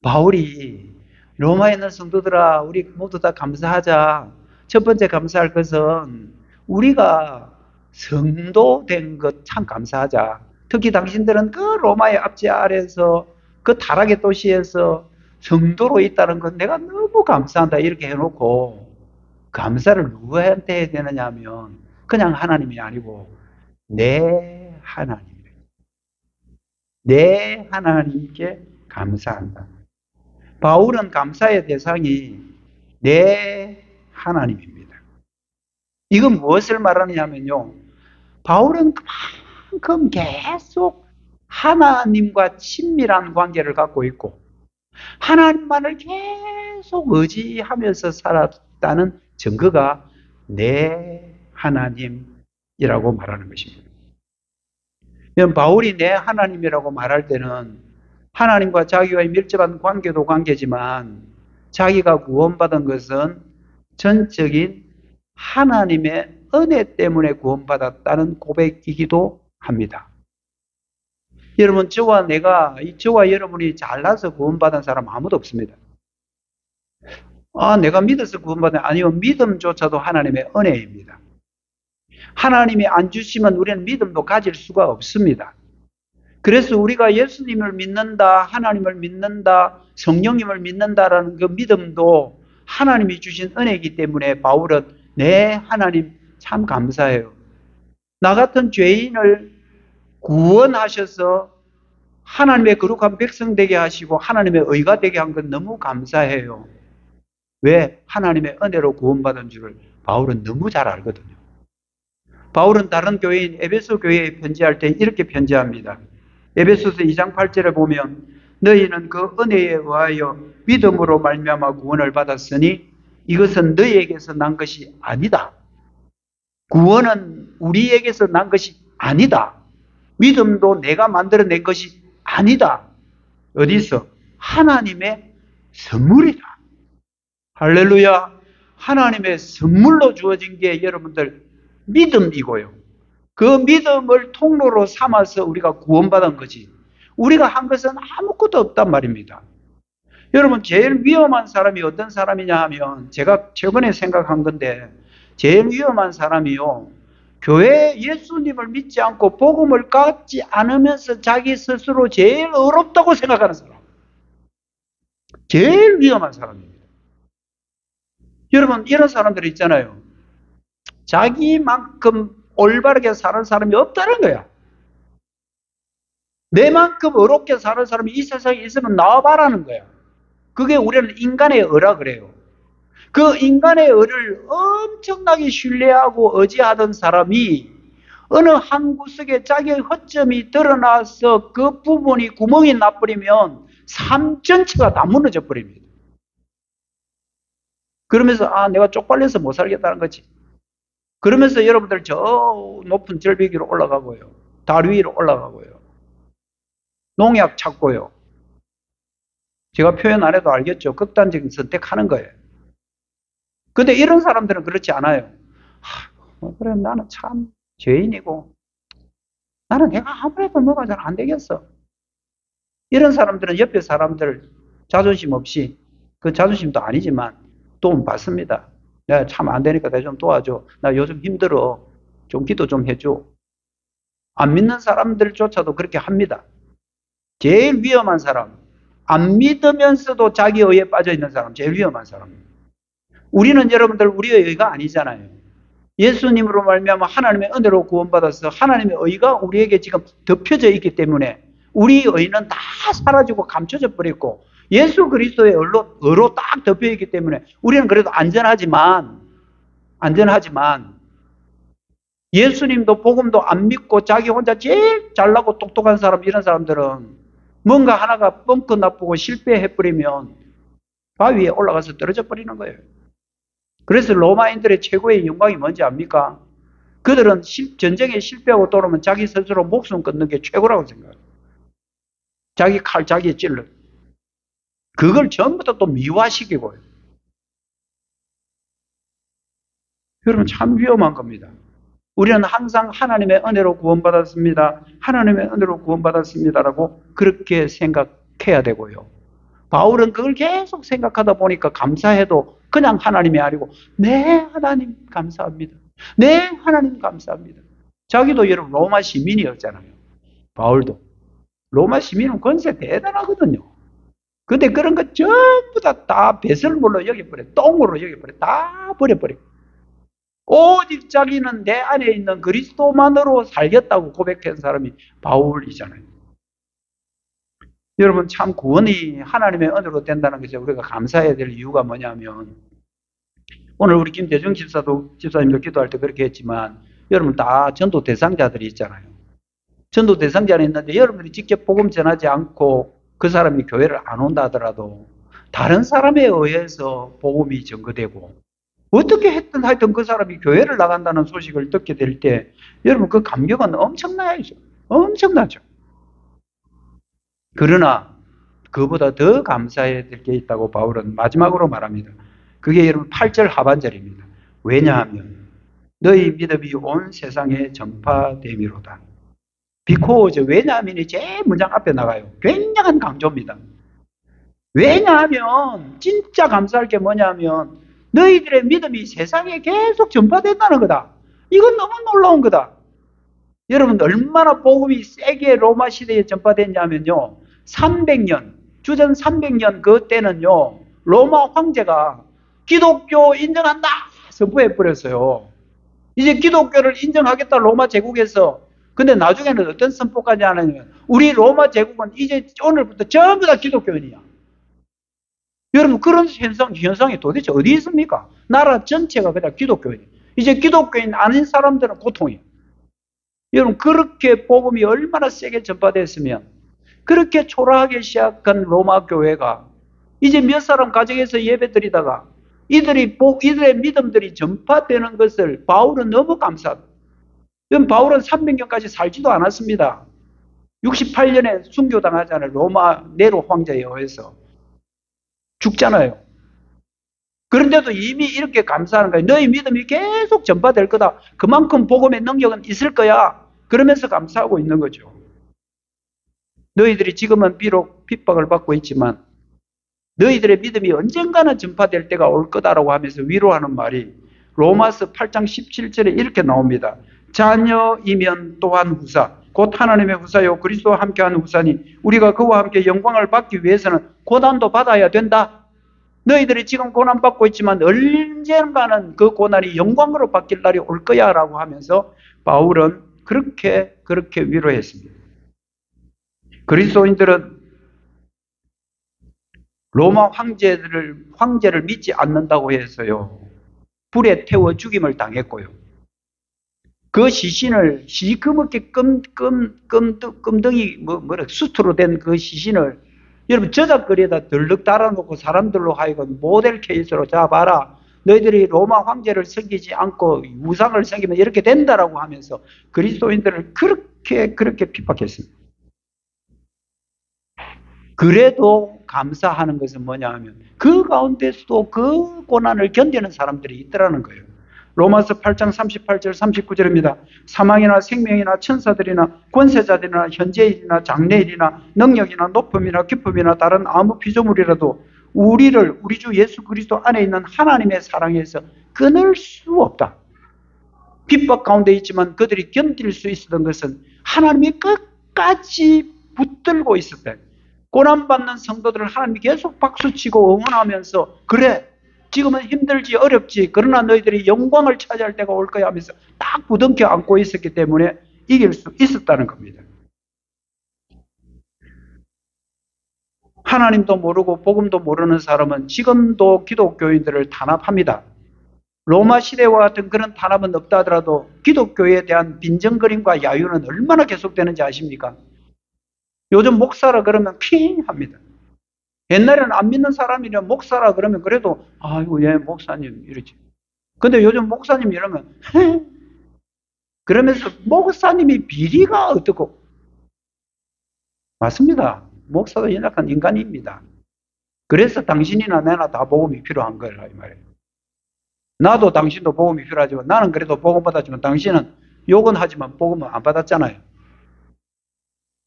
바울이 로마에 있는 성도들아, 우리 모두 다 감사하자. 첫 번째 감사할 것은 우리가 성도 된 것 참 감사하자. 특히 당신들은 그 로마의 압제 아래에서 그 타락의 도시에서 성도로 있다는 건 내가 너무 감사한다 이렇게 해놓고 감사를 누구한테 해야 되느냐 하면 그냥 하나님이 아니고 내 하나님, 내 하나님께 감사한다. 바울은 감사의 대상이 내 하나님입니다. 이건 무엇을 말하느냐면요, 바울은 그만큼 계속 하나님과 친밀한 관계를 갖고 있고 하나님만을 계속 의지하면서 살았다는 증거가 내 하나님이라고 말하는 것입니다. 바울이 내 하나님이라고 말할 때는 하나님과 자기와의 밀접한 관계도 관계지만 자기가 구원받은 것은 전적인 하나님의 은혜 때문에 구원받았다는 고백이기도 합니다. 여러분, 저와 여러분이 잘나서 구원받은 사람 아무도 없습니다. 내가 믿어서 구원받은, 아니면 믿음조차도 하나님의 은혜입니다. 하나님이 안 주시면 우리는 믿음도 가질 수가 없습니다. 그래서 우리가 예수님을 믿는다, 하나님을 믿는다, 성령님을 믿는다라는 그 믿음도 하나님이 주신 은혜이기 때문에 바울은 내 하나님 참 감사해요. 나 같은 죄인을 구원하셔서 하나님의 거룩한 백성 되게 하시고 하나님의 의가 되게 한 건 너무 감사해요. 왜? 하나님의 은혜로 구원받은 줄을 바울은 너무 잘 알거든요. 바울은 다른 교회인 에베소 교회에 편지할 때 이렇게 편지합니다. 에베소서 2장 8절에 보면 너희는 그 은혜에 의하여 믿음으로 말미암아 구원을 받았으니 이것은 너희에게서 난 것이 아니다. 구원은 우리에게서 난 것이 아니다. 믿음도 내가 만들어낸 것이 아니다. 어디서? 하나님의 선물이다. 할렐루야. 하나님의 선물로 주어진 게 여러분들 믿음이고요. 그 믿음을 통로로 삼아서 우리가 구원받은 거지. 우리가 한 것은 아무것도 없단 말입니다. 여러분, 제일 위험한 사람이 어떤 사람이냐 하면, 제가 최근에 생각한 건데, 제일 위험한 사람이요, 교회 예수님을 믿지 않고 복음을 갖지 않으면서 자기 스스로 제일 어렵다고 생각하는 사람. 제일 위험한 사람입니다. 여러분, 이런 사람들 있잖아요. 자기만큼 올바르게 사는 사람이 없다는 거야. 내만큼 어렵게 사는 사람이 이 세상에 있으면 나와봐라는 거야. 그게 우리는 인간의 어라 그래요. 그 인간의 어를 엄청나게 신뢰하고 의지하던 사람이 어느 한 구석에 자기의 허점이 드러나서 그 부분이 구멍이 나버리면 삶 전체가 다 무너져 버립니다. 그러면서 내가 쪽팔려서 못 살겠다는 거지. 그러면서 여러분들 저 높은 절벽 위로 올라가고요. 다리 위로 올라가고요. 농약 찾고요. 제가 표현 안 해도 알겠죠. 극단적인 선택하는 거예요. 근데 이런 사람들은 그렇지 않아요. 그래, 나는 참 죄인이고 나는 내가 아무래도 뭐가 잘 안 되겠어. 이런 사람들은 옆에 사람들 자존심 없이, 그 자존심도 아니지만 도움 받습니다. 내가 참 안 되니까 내가 좀 도와줘. 나 요즘 힘들어. 좀 기도 좀 해줘. 안 믿는 사람들조차도 그렇게 합니다. 제일 위험한 사람, 안 믿으면서도 자기 의에 빠져 있는 사람, 제일 위험한 사람입니다. 우리는 여러분들 우리의 의가 아니잖아요. 예수님으로 말미암아 하나님의 은혜로 구원받아서 하나님의 의가 우리에게 지금 덮여져 있기 때문에 우리 의는 다 사라지고 감춰져 버렸고 예수 그리스도의 의로 딱 덮여 있기 때문에 우리는 그래도 안전하지만 예수님도 복음도 안 믿고 자기 혼자 제일 잘나고 똑똑한 사람, 이런 사람들은 뭔가 하나가 뻥끗 나쁘고 실패해버리면 바위에 올라가서 떨어져 버리는 거예요. 그래서 로마인들의 최고의 영광이 뭔지 압니까? 그들은 전쟁에 실패하고 돌아오면 자기 스스로 목숨 끊는 게 최고라고 생각해요. 자기 칼, 자기 찔러. 그걸 전부 다 또 미화시키고요. 여러분, 참 위험한 겁니다. 우리는 항상 하나님의 은혜로 구원받았습니다. 하나님의 은혜로 구원받았습니다라고 그렇게 생각해야 되고요. 바울은 그걸 계속 생각하다 보니까 감사해도 그냥 하나님이 아니고 네, 하나님 감사합니다. 네, 하나님 감사합니다. 자기도 여러분 로마 시민이었잖아요. 바울도. 로마 시민은 권세 대단하거든요. 근데 그런 거 전부 다 배설물로 여겨버려. 똥으로 여겨버려. 다 버려버려. 오직 자기는 내 안에 있는 그리스도만으로 살겠다고 고백한 사람이 바울이잖아요. 여러분, 참 구원이 하나님의 은혜로 된다는 것에 우리가 감사해야 될 이유가 뭐냐면, 오늘 우리 김대중 집사님도 기도할 때 그렇게 했지만 여러분 다 전도 대상자들이 있잖아요. 전도 대상자는 있는데 여러분들이 직접 복음 전하지 않고 그 사람이 교회를 안 온다 하더라도 다른 사람에 의해서 복음이 전거되고 어떻게 했든 하여튼 그 사람이 교회를 나간다는 소식을 듣게 될 때 여러분 그 감격은 엄청나죠. 엄청나죠. 그러나 그보다 더 감사해야 될 게 있다고 바울은 마지막으로 말합니다. 그게 여러분 8절 하반절입니다. 왜냐하면 너희 믿음이 온 세상에 전파됨이로다. Because, 왜냐하면이 제일 문장 앞에 나가요. 굉장한 강조입니다. 왜냐하면 진짜 감사할 게 뭐냐면 너희들의 믿음이 세상에 계속 전파된다는 거다. 이건 너무 놀라운 거다. 여러분 얼마나 복음이 세게 로마 시대에 전파됐냐면요. 300년, 주전 300년 그때는요. 로마 황제가 기독교 인정한다 선포해버렸어요. 이제 기독교를 인정하겠다 로마 제국에서. 근데 나중에는 어떤 선포까지 하냐면 우리 로마 제국은 이제 오늘부터 전부 다 기독교인이야. 여러분 그런 현상이 도대체 어디 있습니까? 나라 전체가 그냥 기독교인이에요. 이제 기독교인 아닌 사람들은 고통이에요. 여러분 그렇게 복음이 얼마나 세게 전파됐으면 그렇게 초라하게 시작한 로마 교회가 이제 몇 사람 가정에서 예배드리다가 이들의 믿음들이 전파되는 것을 바울은 너무 감사합니다. 바울은 300년까지 살지도 않았습니다. 68년에 순교당하잖아요. 로마 네로 황제에 의해서. 죽잖아요. 그런데도 이미 이렇게 감사하는 거예요. 너희 믿음이 계속 전파될 거다. 그만큼 복음의 능력은 있을 거야. 그러면서 감사하고 있는 거죠. 너희들이 지금은 비록 핍박을 받고 있지만 너희들의 믿음이 언젠가는 전파될 때가 올 거다라고 하면서 위로하는 말이 로마서 8장 17절에 이렇게 나옵니다. 자녀이면 또한 후사, 곧 하나님의 후사요 그리스도와 함께하는 후사니 우리가 그와 함께 영광을 받기 위해서는 고난도 받아야 된다. 너희들이 지금 고난받고 있지만 언젠가는 그 고난이 영광으로 바뀔 날이 올 거야 라고 하면서 바울은 그렇게 위로했습니다. 그리스도인들은 로마 황제를 믿지 않는다고 해서요. 불에 태워 죽임을 당했고요. 그 시신을 시커멓게 끔덩이 수트로 된 그 시신을 여러분 저작거리에다 덜럭 달아놓고 사람들로 하여금 모델 케이스로 잡아라. 너희들이 로마 황제를 섬기지 않고 우상을 섬기면 이렇게 된다라고 하면서 그리스도인들을 그렇게 핍박했습니다. 그래도 감사하는 것은 뭐냐 하면 그 가운데서도 그 고난을 견디는 사람들이 있더라는 거예요. 로마서 8장 38절 39절입니다. 사망이나 생명이나 천사들이나 권세자들이나 현재일이나 장래일이나 능력이나 높음이나 깊음이나 다른 아무 피조물이라도 우리를 우리 주 예수 그리스도 안에 있는 하나님의 사랑에서 끊을 수 없다. 핍박 가운데 있지만 그들이 견딜 수 있었던 것은 하나님이 끝까지 붙들고 있었다. 고난받는 성도들을 하나님이 계속 박수치고 응원하면서 그래 지금은 힘들지 어렵지 그러나 너희들이 영광을 차지할 때가 올 거야 하면서 딱 부둥켜 안고 있었기 때문에 이길 수 있었다는 겁니다. 하나님도 모르고 복음도 모르는 사람은 지금도 기독교인들을 탄압합니다. 로마 시대와 같은 그런 탄압은 없다 하더라도 기독교에 대한 빈정거림과 야유는 얼마나 계속되는지 아십니까? 요즘 목사라 그러면 킹 합니다. 옛날에는 안 믿는 사람이냐 목사라 그러면 그래도 아이고 예 목사님 이러지. 근데 요즘 목사님 이러면 그러면서 목사님이 비리가 어떻고 맞습니다. 목사도 연약한 인간입니다. 그래서 당신이나 내나 다 복음이 필요한 거예요 이 말이에요. 나도 당신도 복음이 필요하지만 나는 그래도 복음 받았지만 당신은 욕은 하지만 복음은 안 받았잖아요.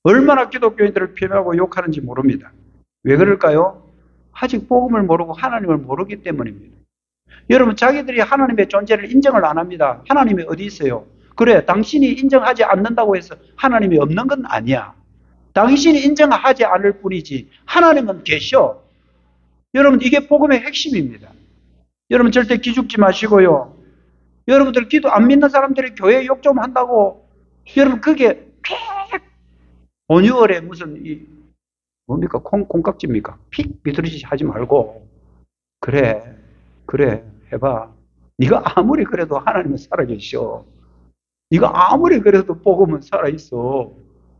얼마나 기독교인들을 폄하하고 욕하는지 모릅니다. 왜 그럴까요? 아직 복음을 모르고 하나님을 모르기 때문입니다. 여러분 자기들이 하나님의 존재를 인정을 안 합니다. 하나님이 어디 있어요? 그래 당신이 인정하지 않는다고 해서 하나님이 없는 건 아니야. 당신이 인정하지 않을 뿐이지 하나님은 계셔. 여러분 이게 복음의 핵심입니다. 여러분 절대 기죽지 마시고요. 여러분들 기도 안 믿는 사람들이 교회 욕 좀 한다고 여러분 그게 5,6월에 무슨 뭡니까? 콩깍지입니까? 픽 비틀듯이 하지 말고 그래 해봐. 네가 아무리 그래도 하나님은 살아계셔. 네가 아무리 그래도 복음은 살아있어.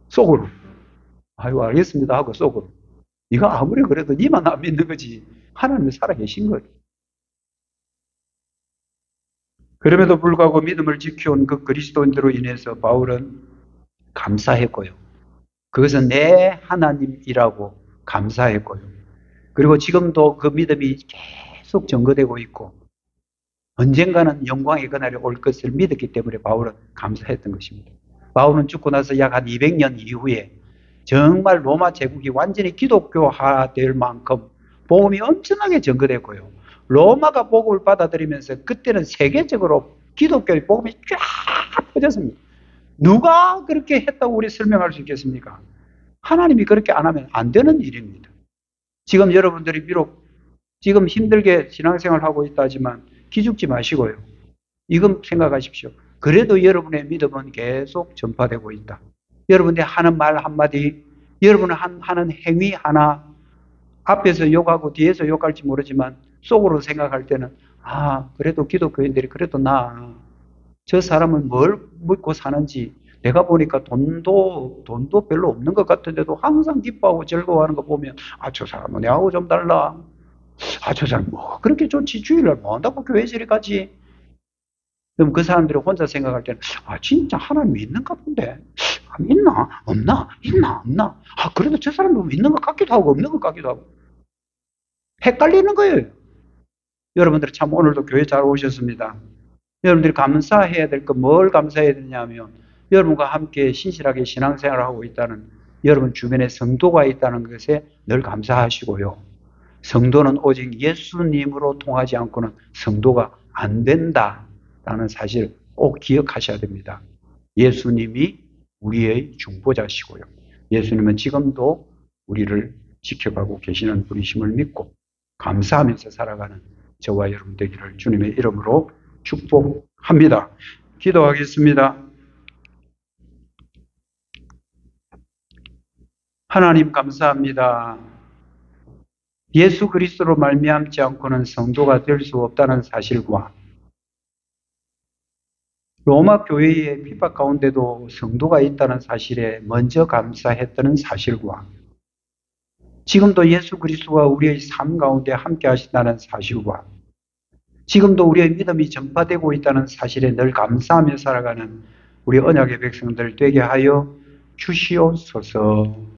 속으로. 아이고 알겠습니다 하고 속으로. 네가 아무리 그래도 네만 안 믿는 거지. 하나님은 살아계신 거예요. 그럼에도 불구하고 믿음을 지켜온 그 그리스도인들로 인해서 바울은 감사했고요. 그것은 내 하나님이라고 감사했고요. 그리고 지금도 그 믿음이 계속 증거되고 있고 언젠가는 영광의 그날이 올 것을 믿었기 때문에 바울은 감사했던 것입니다. 바울은 죽고 나서 약 한 200년 이후에 정말 로마 제국이 완전히 기독교화될 만큼 복음이 엄청나게 증거됐고요. 로마가 복음을 받아들이면서 그때는 세계적으로 기독교의 복음이 쫙 퍼졌습니다. 누가 그렇게 했다고 우리 설명할 수 있겠습니까? 하나님이 그렇게 안 하면 안 되는 일입니다. 지금 여러분들이 비록 지금 힘들게 신앙생활을 하고 있다 하지만 기죽지 마시고요. 이건 생각하십시오. 그래도 여러분의 믿음은 계속 전파되고 있다. 여러분이 하는 말 한마디, 여러분이 하는 행위 하나, 앞에서 욕하고 뒤에서 욕할지 모르지만 속으로 생각할 때는 그래도 기독교인들이 그래도 저 사람은 뭘 믿고 사는지 내가 보니까 돈도 별로 없는 것 같은데도 항상 기뻐하고 즐거워하는 거 보면 저 사람은 내하고 좀 달라. 저 사람 뭐 그렇게 좋지 주일날 뭐 한다고 교회 저리 가지. 그럼 그 사람들이 혼자 생각할 때는 진짜 하나님이 있는가 본데 있나 없나 있나 없나 그래도 저 사람도 있는 것 같기도 하고 없는 것 같기도 하고 헷갈리는 거예요. 여러분들 참 오늘도 교회 잘 오셨습니다. 여러분들이 감사해야 될 거 뭘 감사해야 되냐면 여러분과 함께 신실하게 신앙생활을 하고 있다는 여러분 주변에 성도가 있다는 것에 늘 감사하시고요. 성도는 오직 예수님으로 통하지 않고는 성도가 안 된다라는 사실을 꼭 기억하셔야 됩니다. 예수님이 우리의 중보자시고요. 예수님은 지금도 우리를 지켜가고 계시는 분이심을 믿고 감사하면서 살아가는 저와 여러분 되기를 주님의 이름으로 축복합니다. 기도하겠습니다. 하나님 감사합니다. 예수 그리스도로 말미암지 않고는 성도가 될 수 없다는 사실과 로마 교회의 핍박 가운데도 성도가 있다는 사실에 먼저 감사했다는 사실과 지금도 예수 그리스도가 우리의 삶 가운데 함께 하신다는 사실과 지금도 우리의 믿음이 전파되고 있다는 사실에 늘 감사하며 살아가는 우리 언약의 백성들 되게 하여 주시옵소서.